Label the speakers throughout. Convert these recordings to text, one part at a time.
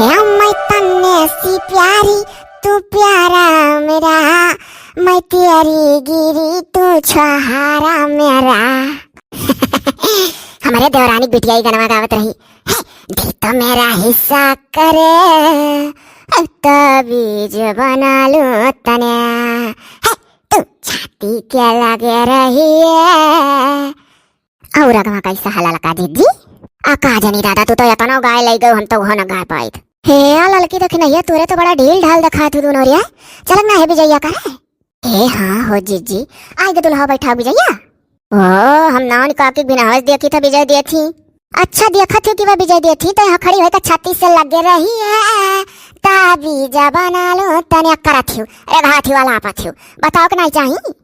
Speaker 1: है मैं तन्ने सी प्यारी तू प्यारा मेरा, मैं तेरी गिरी तू छहारा मेरा। हमारे देवरानी बिटिया ही गाना गावत रही है, दे तो मेरा हिस्सा करे तबीज बना लो तने, है तू छाती क्या लगे रही है। और अगवा कैसा हला लगा दीदी आका जनी दादा तू तो यतना गाय ले गयो, हम तो हो न गाय पाई। हे आ लड़की देख नहीं तोरे तो बड़ा ढील ढाल दिखा तू दोनों रिया, चल ना है विजया करे। ए हाँ हो जीजी आई के दुल्हा बैठा विजया। ओ हम नान काकी बिना हवस देखी था विजय दी थी। अच्छा देखा थी कि वह विजय दी थी तो यहाँ खड़ी होकर छाती से लगे रही है ताबीजा बना लो तने करा थी रे घाथी वाला आपा थी। बताओ कि नहीं चाहिए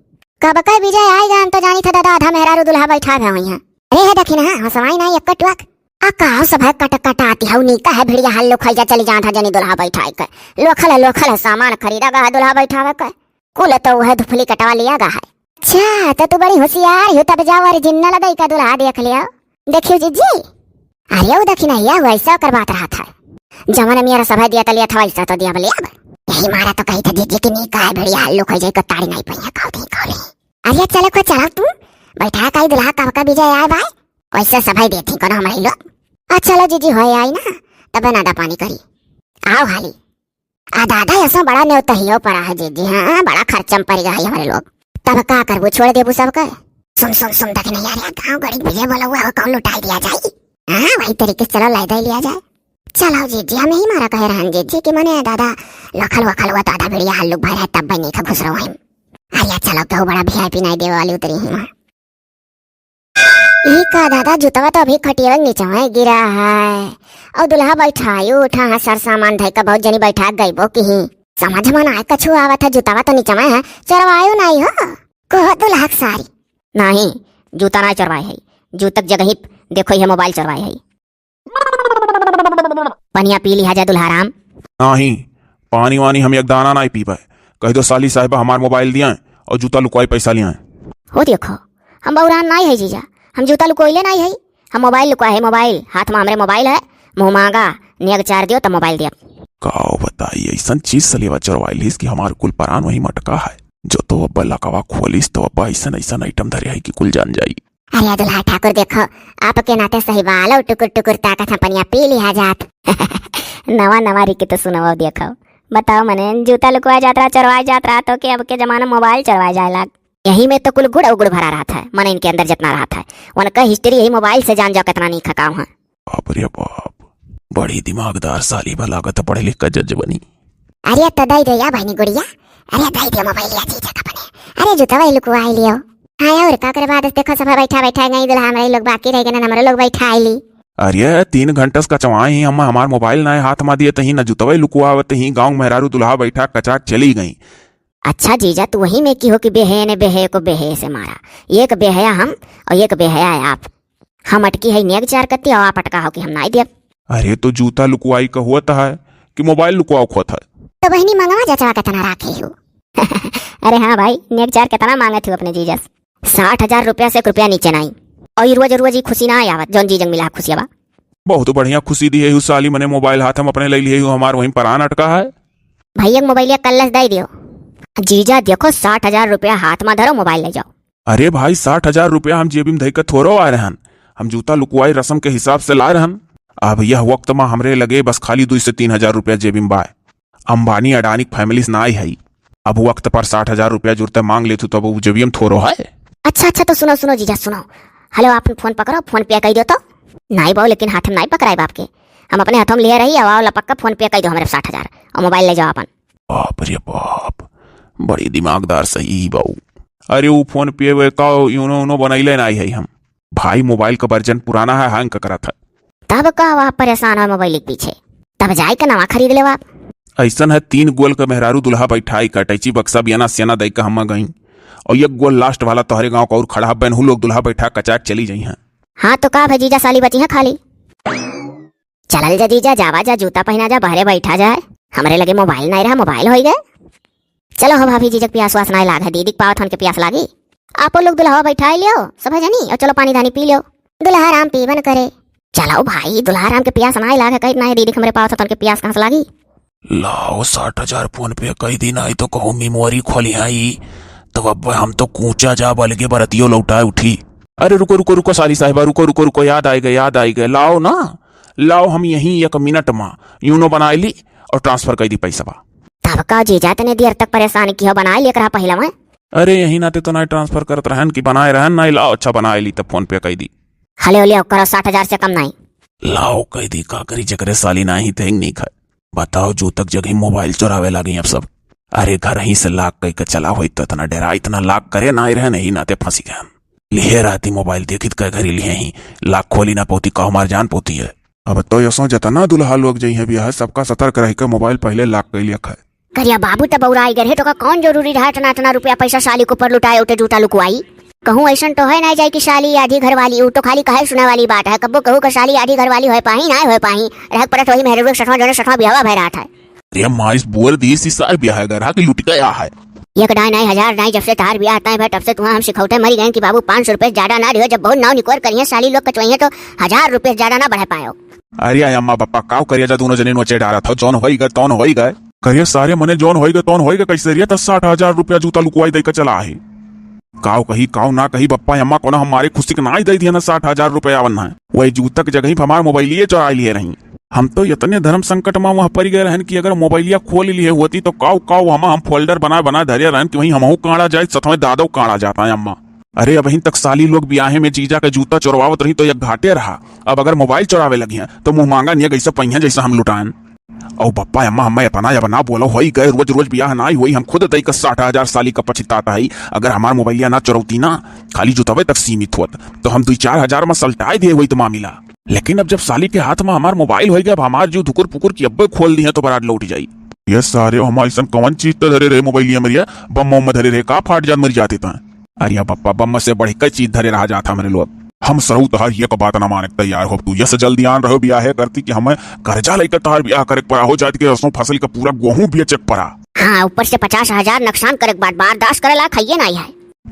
Speaker 1: कब का विजय आएगा, हम तो जानी था दादा आधा मेहरारू दुल्हा बैठा है वहीं। अरे है देखी ना हसवाई नहीं एक टुक आका सब है कट कट आती है नी का है भिड़िया हाल लो खैजा चली जा था जनी दुल्हा बैठा कर लोखल सामान खरीदा गा दुल्हा बैठा कर कुल तो वह धुफली कटवा लिया गा है। अच्छा तो तू बड़ी होशियार हो, तब जाओ और जिन्ना लगाई का दुल्हा देख लिया। देखियो जीजी अरे वो देखी नहीं वैसा कर बात रहा था जमन मेरा सभा दिया तलिया था वैसा तो दिया बोले अब यही मारा तो कही था जीजी की नी का है भिड़िया हाल लो खैजा ताड़ी नहीं पई खाओ। अरे चलो को चला तू बैठा का दुल्हा कब का विजय आए भाई वैसे सभा देती करो हमारी लोग। अच्छा लो जीजी हो आई ना तब नादा पानी करी आओ हाली आ दादा ऐसा बड़ा न्योता ही हो पड़ा है जीजी। हाँ बड़ा खर्चम पड़ेगा है हमारे लोग तब का करबो छोड़ देबो सब कर। सुन देख नहीं यार गांव गड़ी विजय बोला हुआ कौन लुटा दिया जाए। हाँ वही तरीके से चलो लाइदा लिया जाए। चलो जीजी हमें ही मारा कह रहे जीजी कि मने दादा लखल वखल हुआ दादा भिड़िया हल्लुक भाई है तब नहीं का घुस रहा हूँ। अरे चलो क्यों बड़ा वीआईपी नहीं देवे वाली उतरी हूँ। का दादा जूतवा तो अभी खटिया नीचे में गिरा है और दुल्हा बैठा उठा है सर सामान धई का बहुत जनी बैठा गई बो की समझ में ना कछु आवा था जूतावा तो नीचे में है चरवायो नहीं हो को दुल्हा सारी नहीं जूता ना चरवाए है जूतक जगह ही देखो ये मोबाइल चरवाए है। पनिया पी लिया जा दुल्हा राम।
Speaker 2: नहीं पानी वानी हम एक दाना नहीं पी पाए कह दो साली साहिबा हमार मोबाइल दिया और जूता लुकवाई पैसा लिया
Speaker 1: हो। देखो हम बौरान नहीं है जीजा, हम जूता लुकोइले नहीं है, हम मोबाइल लुकवा है। मोबाइल हाथ में हमारे मोबाइल है, मुँह मांगा नेग चार दियो तो मोबाइल दिया।
Speaker 2: काओ बताइए ऐसा चीज सलेवा चरवाइलिस कि हमारे कुल परान वही मटका है जो तो अब लकवा खोलिस तो अब ऐसा आइटम धरे है कि कुल जान जाई।
Speaker 1: अरे दुल्हा ठाकुर देखो आपके नाते सही वाला टुकुर टुकुर ताकत हम पनिया पी लिया जात। नवा नवा रिकी तो सुनाओ देखो बताओ मने जूता लुकवा जात रहा चरवाया जात रहा तो के अब के जमाना मोबाइल चरवाया जाए लाग। यही में तो कुल गुड़ उगुड़ भरा रहा था मन इनके अंदर जितना रहा था उनका हिस्ट्री यही मोबाइल से जान जाओ कितना नहीं खकाऊ है।
Speaker 2: बाप रे बाप बड़ी दिमागदार साली लागत पढ़े लिख कर जज बनी।
Speaker 1: अरे तो दई दे या बहनी गुड़िया अरे दई दे मोबाइल या चीज का बने अरे जूता वही लुकवा लियो। हाँ और का करे बाद देखो सब बैठा बैठा गई दुल्हा हमारे लोग बाकी रह गए हमारे लोग बैठा आईली।
Speaker 2: अरे 3 घंटा का चवाई हम हमार मोबाइल ना हाथ में दिए तही न जुतवे लुकवावत ही गांव मेहरारू दुल्हा बैठा कचाट चली गई।
Speaker 1: अच्छा जीजा तू वही में की हो कि बेहे ने बेहे को बेहे से मारा, एक बेहया हम और एक बेहया आप। हम अटकी है नेग चार कत्ती और आप अटका हो कि हम नहीं दिया।
Speaker 2: अरे तो जूता लुकवाई का हुआ है कि मोबाइल लुकवाओ खोत है
Speaker 1: तो बहनी मंगवा जचवा कितना राखे हो। अरे हाँ भाई नेग चार कितना मांगे थे अपने जीजा 60,000 रुपया से रुपया नीचे नहीं और रोज रोज खुशी ना आवत जौन जीजंग मिला खुशी बा।
Speaker 2: बहुत बढ़िया खुशी दी है उस साली मने मोबाइल हाथ हम अपने ले लिए हमार वहीं परान अटका है।
Speaker 1: भैया मोबाइल कल्लस दे दियो जीजा देखो 60,000 रुपया हाथ में धरो मोबाइल ले जाओ।
Speaker 2: अरे भाई 60,000 रुपया हम जेबी में धई कर थोड़ो आ रहन, हम जूता लुकवाई रस्म के हिसाब से ला रहन। अब यह वक्त में हमरे लगे बस खाली 2 से 3,000 रुपया जेबी में बाय। अंबानी अडानी फैमिली ना आई है अब वक्त पर 60,000 रुपया जुड़ते मांग लेतु तो अब जेबी में थोड़ो है।
Speaker 1: अच्छा तो सुनो जीजा सुनो। हेलो आप फोन पकड़ो फोन पे कही दो तो नहीं बाओ लेकिन हाथ में नहीं पकड़ाए बाप के हम अपने हाथों में ले रही आओ लपक्का फोन पे कही दो हमारे 60,000 और मोबाइल ले जाओ अपन।
Speaker 2: बाप रे बाप बड़ी दिमागदार सही बाऊ। अरे वो फोन पे वे का यूनो बनैले नहीं है हम भाई मोबाइल का वर्जन पुराना है हैंग करा था
Speaker 1: तब का आप परेशान हो मोबाइल के पीछे तब जाए का नवा खरीद ले आप।
Speaker 2: ऐसा है 3 गोल का मेहरारू दुल्हा बैठाई कटैची बक्सा बियाना सियाना दई का हम गई और 1 गोल लास्ट वाला तोहरे गांव का और खड़ा बहनू लोग दुल्हा बैठा कचाट चली जाई हैं।
Speaker 1: हाँ तो का भजीजा साली बची है खाली चलल जा जीजा जावा जा जूता पहना जा बहरे बैठा जाए हमारे लगे मोबाइल नहीं रहा मोबाइल हो गए। चलो हो भाभी जीजक प्यास वास नहीं लाग दीदी पाव थन के प्यास लागी आप लोग दुल्हा बैठा लियो सब जनी और चलो पानी धानी पी लो दुल्हा राम पीवन करे चलो भाई दुल्हा राम के पियास नहीं लागे कहीं नहीं दीदी हमरे पास तन के पियास कहाँ से लागी।
Speaker 2: लाओ 60,000 फोन पे कई दिन आई तो कहूँ मेमोरी खोली आई तो अब हम तो कूचा जा बलगे बरतियों लौटाए उठी। अरे रुको रुको रुको साली साहिबा, रुको रुको रुको, याद आई गए लाओ ना, लाओ हम यहीं 1 मिनट में यूनो बना ली और ट्रांसफर कर दी पैसा बा।
Speaker 1: तब का जीजा तने देर तक परेशान किया बनाए लेकर रहा पहला में।
Speaker 2: अरे यहीं नाते तो ना ट्रांसफर करत रहन कि बनाए रहन ना, लाओ अच्छा बनाए ली तब फोन पे कह दी।
Speaker 1: हले ले करो 60,000 से कम नहीं।
Speaker 2: लाओ कह दी का करी जकरे साली ना ही थे नहीं खाए। बताओ जो तक जगह मोबाइल चुरावे लगी अब सब। अरे घर ही से लाख कह के चला हो तो इतना डेरा इतना लाख करे ना रहे नहीं नाते फंसी गए। लिए रहती मोबाइल देखित कह घरी लिए ही लाख खोली ना पोती का हमार जान पोती है। अब तो यसो जतना दुल्हा लोग जई है बियाह सबका सतर्क रह के मोबाइल पहले लाख कह लिया खाए।
Speaker 1: करिया बाबू तब उड़ाई गए तो का कौन जरूरी रहा इतना इतना रुपया पैसा साली को पर लुटाए उठे जूता लुकवाई। कहूँ ऐसा तो है ना जाए कि साली आधी घर वाली वो तो खाली कहे सुने वाली बात है। कब्बो कहूँ का साली आधी घर वाली हो पाही ना हो पाही रह परत वही मेहर 60वां ब्याह भय रहा था।
Speaker 2: अरे माइस बोल दी सी सार ब्याह गरा कि लुट गया है।
Speaker 1: एक डाई नहीं 1000 नहीं जब से तार ब्याह आता है तब से तुम्हें हम सिखौते मरी गए कि बाबू 500 रुपए ज्यादा ना दियो। जब बहुत नाव निकोर करिए साली लोग कचवाइए तो 1000 रुपए ज्यादा ना बढ़ा पायो।
Speaker 2: अरे अम्मा पापा काव करिया जा दोनों जने नोचे डाला था जौन होई गए तौन होई गए करिए सारे मने जौन होई गए तौन होई गए कैसे रिया 60,000 रुपया जूता लुकवाई दे के चला है। काव कही काव ना कही बप्पा अम्मा को ना हमारे खुशी के ना ही दे दिया ना 60,000 रुपया बनना है। वही जूता की जगह हमारे मोबाइलिये चुरा लिए रही। हम तो इतने धर्म संकट में वहां पर गए रहन कि अगर मोबाइलिया खोल लिए होती तो काव काव हम फोल्डर बना धैर्य रहन कि वहीं हमहू काड़ा जाए सतवें दादो काड़ा जाता है अम्मा। अरे अब तक साली लोग ब्याहे में जीजा का जूता चुरवावत रही तो एक घाटे रहा। अब अगर मोबाइल चुरावे लगी है तो मुंह मांगा नहीं ऐसा पहिया जैसा हम लुटाएं। और बप्पा अम्मा हमें अपना या बना बोलो हो गए रोज रोज ब्याह ना हुई हम खुद तई का 60,000 साली का पछताता है। अगर हमार मोबाइलिया ना चुरौती ना खाली जुतवे तक सीमित होत तो हम 2-4 हजार में सलटाए दिए वही तो मामला। लेकिन अब जब साली के हाथ में हमार मोबाइल हो गया अब हमार जो धुकुर पुकुर की अब्बे खोल दी है तो बरात लौट जाई। ये सारे हमारे सन कौन चीज तो धरे रहे मोबाइलिया मरिया बम में धरे रहे का फाट जान मर जाते था। अरे बप्पा बम से बढ़ कई चीज धरे रहा जाता मेरे लोग। हम सहू तहार ये को बात ना माने तैयार हो तू यस जल्दी आन रहो ब्याह करती कि हमें कर्जा लेकर तहार ब्याह करे पड़ा हो जाती कि रसों फसल का पूरा गेहूं बेचक पड़ा।
Speaker 1: हाँ ऊपर से 50,000 नुकसान करे बाद बर्दाश्त करे ला खाइए नहीं है।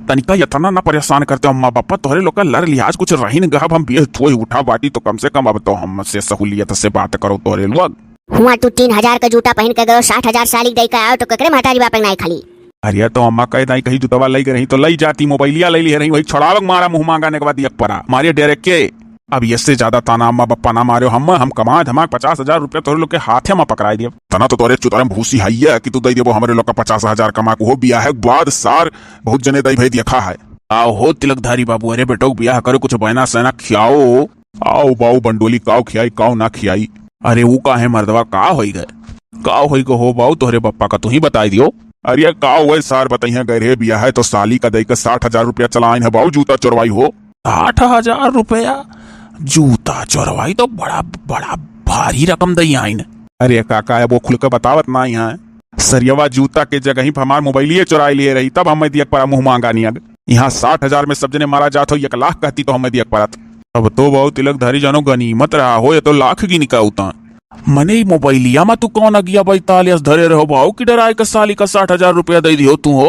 Speaker 2: तनिका इतना ना परेशान करते अम्मा पापा तोहरे लोग का लड़ लिहाज कुछ रही न गहब हम बेह थोई उठा बाटी तो कम से कम अब तो हमसे सहूलियत से बात करो तोहरे लोग।
Speaker 1: हुआ तू 3,000 का जूता पहन के गयो 60,000 साली दे के आयो तो ककरे महतारी बाप नहीं खाली।
Speaker 2: अरे तो अम्मा कहे नहीं कहीं जुतवा लई रही तो लई जाती मोबाइलिया ले ली रही वही छड़ावक मारा मुंह मांगाने के बाद एक परा मारे डेरे के। अब इससे ज्यादा ताना अम्मा बप्पा ना मारो हम कमा धमाक 50,000 रुपया तोरे लोग के हाथे में पकड़ाई दिए तना तो तोरे चुतारे भूसी है कि तू दई देबो हमारे लोग का 50,000 कमा को हो ब्याह है बाद सार बहुत जने दई भाई देखा है। आओ हो तिलकधारी बाबू अरे बेटो ब्याह करो कुछ बहना सहना खियाओ आओ बाऊ बंडोली काव खियाई काव ना खियाई। अरे वो का है मर्दवा का हो गए का हो बाऊ तोहरे बप्पा का तू ही बताई दियो। अरे का हुए सार बताइए गए ब्याह है तो साली का दई 60,000 रुपया चलाइन है बाऊ जूता चोरवाई हो। 60,000 रुपया जूता चोरवाई तो बड़ा बड़ा भारी रकम दई आइन। अरे काका है वो खुल के बतावत ना यहाँ सरियवा जूता के जगह ही हमार मोबाइलिये चुराई लिए रही तब हमें दियक पड़ा मुंह मांगा नहीं। यहाँ 60,000 में सब जने मारा जात हो 1 लाख कहती तो हमें दियक पड़ा। अब तो बहुत तिलकधारी जानो गनीमत रहा हो या तो लाख की निकालता मने मोबाइलिया में तू कौन अगिया 42 धरे रहो बाऊ की डराए का साली का 60,000 रुपया दे दियो तू हो।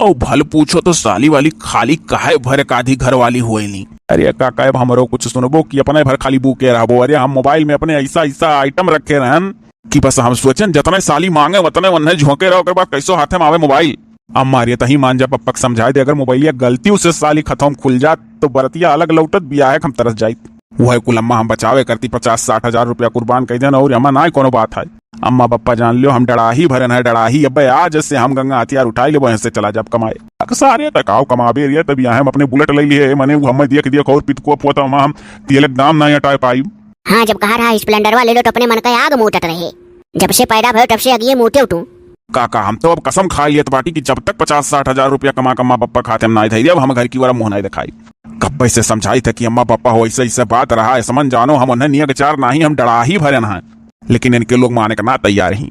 Speaker 2: और भल पूछो तो साली वाली खाली काहे भर काधी घर वाली हुए नहीं। अरे काका अब हमरो कुछ सुनबो कि अपने भर खाली बुके रहबो। अरे हम मोबाइल में अपने ऐसा ऐसा आइटम रखे रहन कि बस हम सोचन जितने साली मांगे उतने उन्हें झोंके रहो बाद कैसो हाथे में आवे मोबाइल। अब मारिए तही मान जा पप्पक समझाए दे अगर मोबाइलिया गलती उसे साली खत्म खुल जात तो बरतिया अलग लौटत ब्याह हम तरस जाइत। वह कुल अम्मा हम बचावे करती 50-60 हजार रुपया कुर्बान कर देना और अम्मा ना कोनो बात है। अम्मा पप्पा जान लियो हम डराही भरन है डराही अब आज से हम गंगा हथियार उठाई ले वहीं से चला जब कमाए सारे तकाव कमाबे रिया तब यहाँ हम अपने बुलेट ले लिए मने हम दिया दिया और पितको पोता हम तिलक दाम ना हटा पाई।
Speaker 1: हाँ जब कहा रहा स्प्लेंडर वाले लो तो अपने मन का आग मोटत रहे जब से पैदा भयो तब से अगिए मोटे उठू।
Speaker 2: काका हम तो अब कसम खा लिए बाटी की जब तक 50-60 हजार रुपया कमा कमा पप्पा खाते हम ना थे अब हम घर की वाला मुंह नहीं दिखाई। कब्बे से समझाई थे कि अम्मा पापा हो ऐसे ऐसे बात रहा है समझ जानो हम उन्हें नियत चार ना ही हम डरा ही भरे ना लेकिन इनके लोग माने का ना तैयार ही।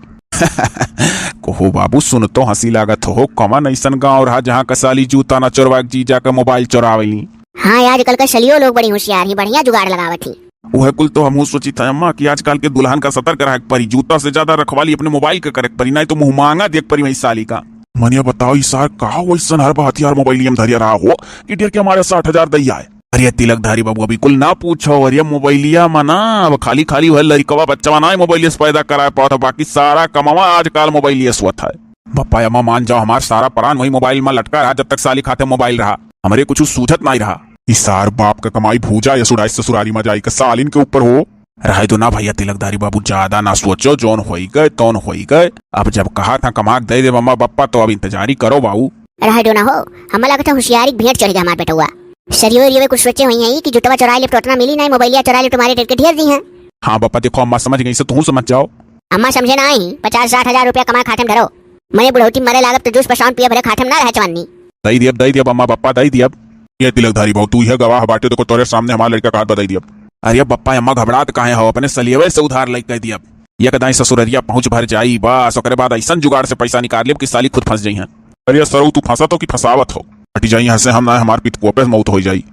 Speaker 2: कोहो बाबू सुन तो हंसी लागत हो कमन ऐसन गाँव रहा जहाँ कसाली जूता न चोरवा जीजा का मोबाइल चोरावली।
Speaker 1: हाँ आजकल का सलियो लोग बड़ी होशियार ही बढ़िया जुगाड़ लगावत ही।
Speaker 2: वह कुल तो हम सोची था अम्मा कि आजकल के दुल्हन का सतर्क रहे परी जूता से ज्यादा रखवाली अपने मोबाइल का करे परी नहीं तो मुंह मांगा देख परी वही साली का। मनिया बताओ सार कहा वैसन हर हथियार मोबाइल धरिया रहा हो कि डेर के हमारे 60 हजार दैया है अरे तिलकधारी बाबू अभी कुल ना पूछो। अरे मोबाइलिया मना अब खाली खाली वह लड़कवा बच्चा ना मोबाइलिया से पैदा करा पाता, बाकी सारा कमावा आजकल मोबाइलिया स्वत है। बप्पा अम्मा मान जाओ हमार सारा प्राण वही मोबाइल में लटका रहा जब तक साली खाते मोबाइल रहा, हमारे कुछ सूझत नहीं रहा। इस सार बाप का कमाई भूजा या सुड़ाई ससुरारी में जाई का सालिन के ऊपर हो रहे तो ना भैया तिलकधारी बाबू ज्यादा ना सोचो, जोन हो गए तोन हो गए। अब जब कहा था कमा दे दे मम्मा बप्पा तो अब इंतजारी करो बाबू।
Speaker 1: रहे दो ना हो, हमें लगा था होशियारी भेंट चढ़ेगा हमारे बेटा हुआ। शरीर कुछ सोचे हुई है कि जुटवा चुरा ले तो उतना मिली नहीं, मोबाइलिया चुरा ले तुम्हारे टेट के ढेर दी है।
Speaker 2: हाँ बप्पा देखो अम्मा समझ गई से तू समझ जाओ।
Speaker 1: अम्मा समझे ना ही 50-60 रुपया कमा खाते में धरो, मैंने बुढ़ौती मरे लागत तो जूस पशान पिए भरे खाते में ना रहे चवन्नी।
Speaker 2: दई दियब अम्मा बप्पा दई दियब। ये तिलकधारी बाबू तू यह गवाह बाटे तो तोरे सामने हमारे लड़का का बताई दियब। अरे बप्पा अम्मा घबरात काहे हो, अपने सलियवे से उधार लग कह दियब। ये कदाई ससुररिया पहुंच भर जाई बस ओकरे बाद ऐसा जुगाड़ से पैसा निकाल लिया कि साली खुद फंस जाई है। अरे सरू तू फंसा तो कि फसावत हो, हटी जाई यहाँ से हम ना हमार पित पे मौत हो जाई।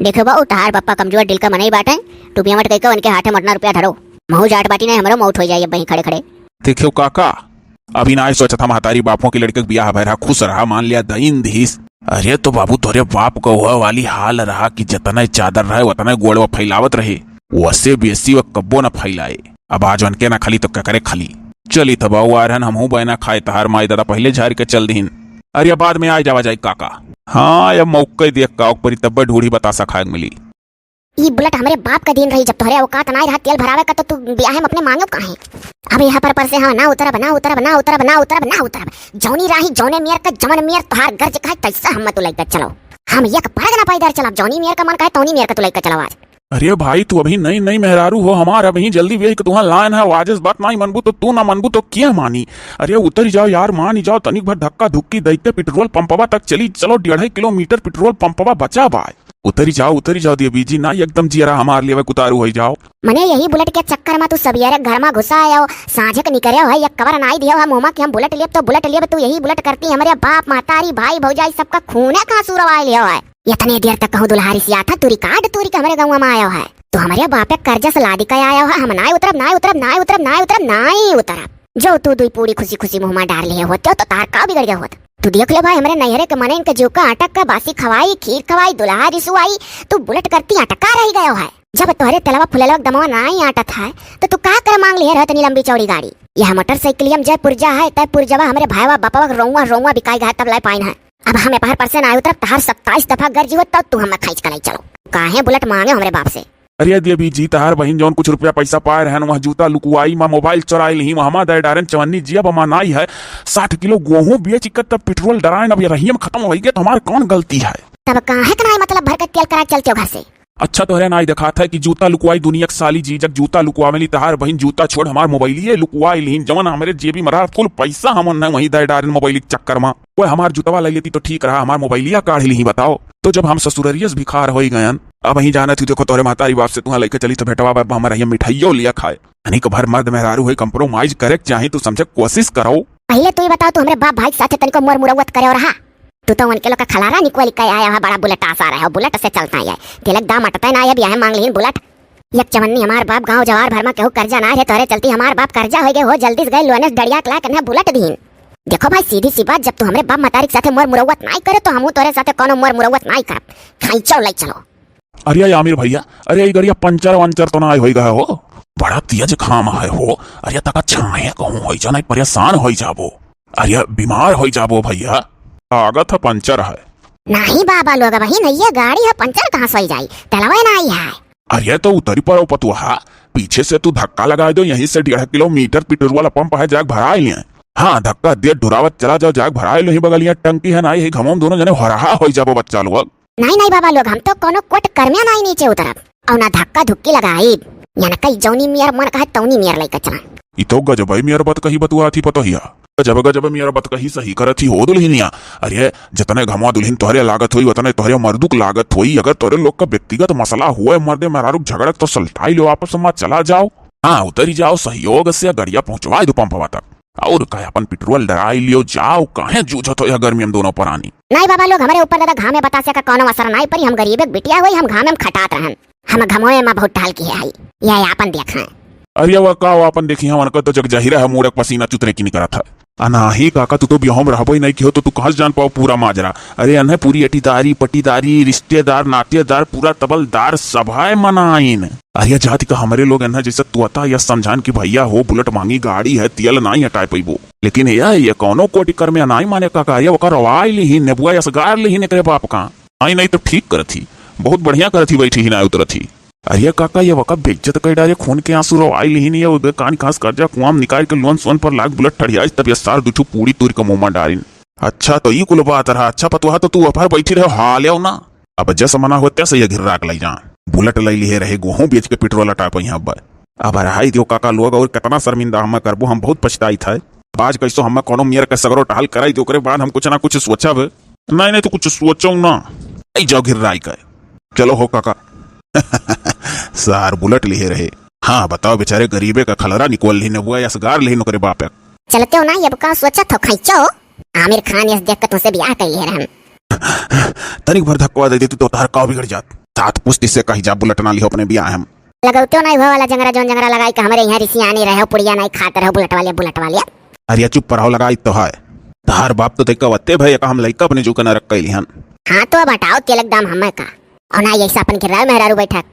Speaker 1: देखो बाबू तार पप्पा कमजोर दिल का मनाई बाटे, टुपिया मत कह उनके हाथे मटना रुपया धरो, महू जाट बाटी नहीं हमारो मौत हो जाए वहीं खड़े खड़े।
Speaker 2: देखियो काका अभी ना सोचा था महतारी बापों की लड़के ब्याह भरा खुश रहा मान लिया दईन धीस। अरे तो बाबू तोरे बाप को वह वाली हाल रहा कि जितना चादर रहे उतना गोड़ व फैलावत रहे, वसे बेसी व कब्बो न फैलाए। अब आज उनके ना खाली तो क्या करे खाली। चली तब आ रहन हमहू बहना खाए तहार माई दादा पहले झाड़ के चल दीन। अरे बाद में आ जावा जाए काका। हाँ अब मौके देख का पर तब ढूढ़ी बतासा खाए मिली।
Speaker 1: ये बुलेट हमारे बाप का दिन रही, जब तोहरे औकात ना रहा तेल भरावे का तो तू ब्याह में अपने मांगो काहे। अब यहाँ पर से हाँ ना उतरब ना उतरब ना उतरब ना उतरब ना उतरब, जौनी राही जौने मियर का जमन मियर तोहार गर्ज कहे तैसा हम तू लेकर चलो, हम एक पैर ना पैदल चलब, जौनी मियर का मन कहे तौनी मियर का तू लेकर चलो आज।
Speaker 2: अरे भाई तू अभी नई नई मेहरारू हो हमार, अभी जल्दी वे कि तुहां लाइन है आज बात नहीं मनबू तो तू ना मनबू तो क्या मानी। अरे उतर जाओ यार मान ही जाओ, तनिक भर धक्का धुक्की दैते पेट्रोल पंपवा तक चली चलो, 1.5 किलोमीटर पेट्रोल पंपवा बचा बाय। उतरी जाओ दिया बीजी ना एकदम जियरा हमार लिए कुतारू हो जाओ।
Speaker 1: मने यही बुलेट के चक्कर में तू सबियरे घर में घुसा आयो, साझे के निकरे हो एक कवर नाई दियो हम मुमा कि हम बुलेट लेब तो बुलेट लेब, तू यही बुलेट करती हमारे बाप महतारी भाई भौजाई सबका खूने का सुरवाई लियो है। इतने देर तक कहूँ दुल्हारी सिया था तुरी काट तुरी के हमारे गाँव में आयो है, तो हमारे बापे कर्जा से लादी का आयो है, हम नाई उतरब नाई उतरब नाई उतरब नाई उतरब नाई उतरब। जो तू दुई पूरी खुशी खुशी मुँह में डाल लिए होते तो तार का बिगड़ गया होता। तू देख ले भाई हमारे नहरे के मने इनके जीव का अटक का बासी खवाई खीर खवाई दुल्हा रिसुआई, तू बुलेट करती अटका रही गयो है। जब तोहरे तलवा फुलवा दमवा नहीं आटत है तो तू का कर मांग लिए रहतनी लंबी चौड़ी गाड़ी। यह मोटरसाइकिल हम जय पुरजा है तय पुरजवा हमारे भाईवा बापा रोवा रोवा बिकाई गया तब लाई पाइन है। अब हमें पहर परसे आयु तरफ तहार 27 दफा गर्जी हो तब तू हमें खाइच कर चलो, काहे बुलेट मांगे हमारे बाप से।
Speaker 2: अरे देवी जी तहार बहन जौन कुछ रुपया पैसा पाए रहन वह जूता लुकुआई माँ मोबाइल चुराई ली वहां दे डारन चवन्नी जी अब नाई है 60 किलो गेहूं बेच कर तब पेट्रोल डरायन अब रही खत्म हो गया तो हमारी कौन गलती है।
Speaker 1: तब कहा है मतलब भर कर तेल करा चलते हो घर से।
Speaker 2: अच्छा तो नाई दिखा था कि जूता लुकवाई दुनिया की साली जी जब जूता लुकवावेली तहार बहन जूता छोड़ हमार मोबाइलिए लुकवाई ली जवन हमारे जेबी मरा कुल पैसा हम न वही दे डारन मोबाइल चक्कर में वो हमार जूतवा ले लेती तो ठीक रहा, हमार मोबाइलिया काढ़ ली बताओ। तो जब हम ससुररियस भिखार हो गए अब वही जाना थी देखो तोरे मातारी बाप से तुहाँ लेके चली तो भेटवा बाप हमारा मिठाइयों लिया खाए यानी भर मर्द मेहरारू है कंप्रोमाइज करे चाहे तू समझे कोशिश करो।
Speaker 1: पहले तू ही बताओ तू हमारे बाप भाई साथे तनिको मोर मुरवत करे और हाँ तू तो उनके लोग का खलारा निकल के आया है, बड़ा बुलेट आसा रहा है बुलेट से चलता है तिलक दाम अटता ना है ब्याह मांग ली बुलेट। एक चवन्नी हमार बाप गांव जवार भर में केहू कर्जा ना है तोरे चलती हमार बाप कर्जा हो गए हो जल्दी से गए लोनेस डड़िया कला करना बुलेट दीन। देखो भाई सीधी सी बात, जब तू हमारे बाप मतारी के साथे मोर मुरवत नहीं करे तो हमू तोरे साथे कोनो मोर मुरवत नहीं कर खाई चल ले चलो।
Speaker 2: अरे आमिर भैया अरे ये गरिया पंचर वंचर तो ना हो गए हो, बड़ा तेज खाम है हो। अरे तक छाए कहूँ हो जा नहीं परेशान हो जाबो, अरे बीमार हो जाबो भैया आगत है पंचर है।
Speaker 1: नहीं बाबा लोग वही नहीं है गाड़ी है पंचर कहाँ सोई जाई तलवा ना आई है।
Speaker 2: अरे तो उतरी पर पतुहा पीछे से तू धक्का लगा दो यहीं से 1.5 किलोमीटर पेट्रोल वाला पंप है जाग भरा लिए। हाँ धक्का दे ढुरावत चला जाओ जाग भरा लो ही बगलिया टंकी है ना यही घमों दोनों जने हरा हो जाबो बच्चा लोग।
Speaker 1: नहीं बाबा लोग हम तो कोनो कोट करमिया नहीं नीचे उतरब और ना धक्का धुक्की लगाई या ना कई जौनी मियर मन कहे तौनी मियर लेकर चला।
Speaker 2: ई तो गजब मियर बत कही बतुआ थी पतोहिया गजब मियर बत कही सही करत ही हो दुल्हनिया। अरे जितने घमवा दुल्हन तोहरे लागत हुई उतने तोहरे मर्दुक लागत हुई। अगर तोहरे लोग का व्यक्तिगत मसला हुआ मर्दे मेहरारू झगड़क तो सलटाई लो आपस में चला जाओ। हाँ उतरी जाओ सहयोग से गड़िया पहुंचवा दो पंपवा तक और कहे अपन पेट्रोल डराई लियो जाओ काहे जूझत हो यह गर्मी में दोनों परानी। नहीं
Speaker 1: बाबा लोग हमारे ऊपर दादा घामे बतासे का कोनो असर नहीं परी, हम गरीब बिटिया हुई हम घामे में खटात रहन, हम घमोए में बहुत ढाल की है यह अपन देखा।
Speaker 2: अरे वह का अपन देखी हम तो जग जाहिर है मूरक पसीना चुतरे की नहीं करा था। अनाही काका तू तो ब्याह में रहबो ही नहीं कियो तो तू कहाँ से जान पाओ पूरा माजरा। अरे अनहे पूरी अटीदारी पटीदारी रिश्तेदार नातेदार पूरा तबलदार सभाए मनाइन। अरे जाति का हमारे लोग अनहे जैसे तुअता या समझान की भैया हो बुलेट मांगी गाड़ी है तियल नहीं हटाए पैबो। लेकिन ये कौनो कोटि कर में अनाई माने काका ये वकार रवाई ली ही नेबुआ यसगार ली ही निकले बाप का आई नहीं तो ठीक करथी बहुत बढ़िया करथी बैठी ही ना उतरथी। अरे काका ये वका बेइज्जत कर डाले खून के आंसू रो आई ही नहीं है कान खास कर जा कुआम निकाल के लोन सोन पर लाख बुलेट ठड़ियाज तब ये सार दुठू पूरी तूर के मुंह में डालिन। अच्छा तो ये कुल बात रहा। अच्छा पतवा तो तू अफर बैठी रहे हाल ना अब जैसा मना होते से ये घिर राख लाई जा बुलेट लै लिए रहे गेहूं बेच के पेट्रोल हटा पाई अब रहाई दियो काका लोग और कितना शर्मिंदा हम करबो हम बहुत पछताई था। आज कैसो हम कोनो मियर के सगरो टहल कराई दो करे बाद हम कुछ ना कुछ सोचब नहीं नहीं तो कुछ सोचो ना आई जाओ घिर राई का चलो हो काका सार बुलेट लिए रहे। हाँ बताओ बेचारे गरीबे का खलरा निकोल ली नबुआ यसगार ली नौकरे बाप
Speaker 1: चलते हो ना ये का सोचत हो खैचो आमिर खान यस देख के तुमसे ब्याह कर लिए रहन
Speaker 2: तनिक भर धक्का दे देती तो तार का बिगड़ जात सात पुष्टि से कही जा बुलेट ना लियो अपने ब्याह हम
Speaker 1: लगौते हो ना वो वाला जंगरा जोन जंगरा लगाई के हमारे यहाँ ऋषि आने रहे पुड़िया नहीं खाते रहो बुलेट वाले।
Speaker 2: अरे चुप रहो लगाई तो है तार बाप तो देखा वत्ते भाई का हम लइका अपने जो कना रख कैली हन।
Speaker 1: हाँ तो अब हटाओ तिलक दाम हमें का और ना ऐसा अपन के राय मेहरारू बैठक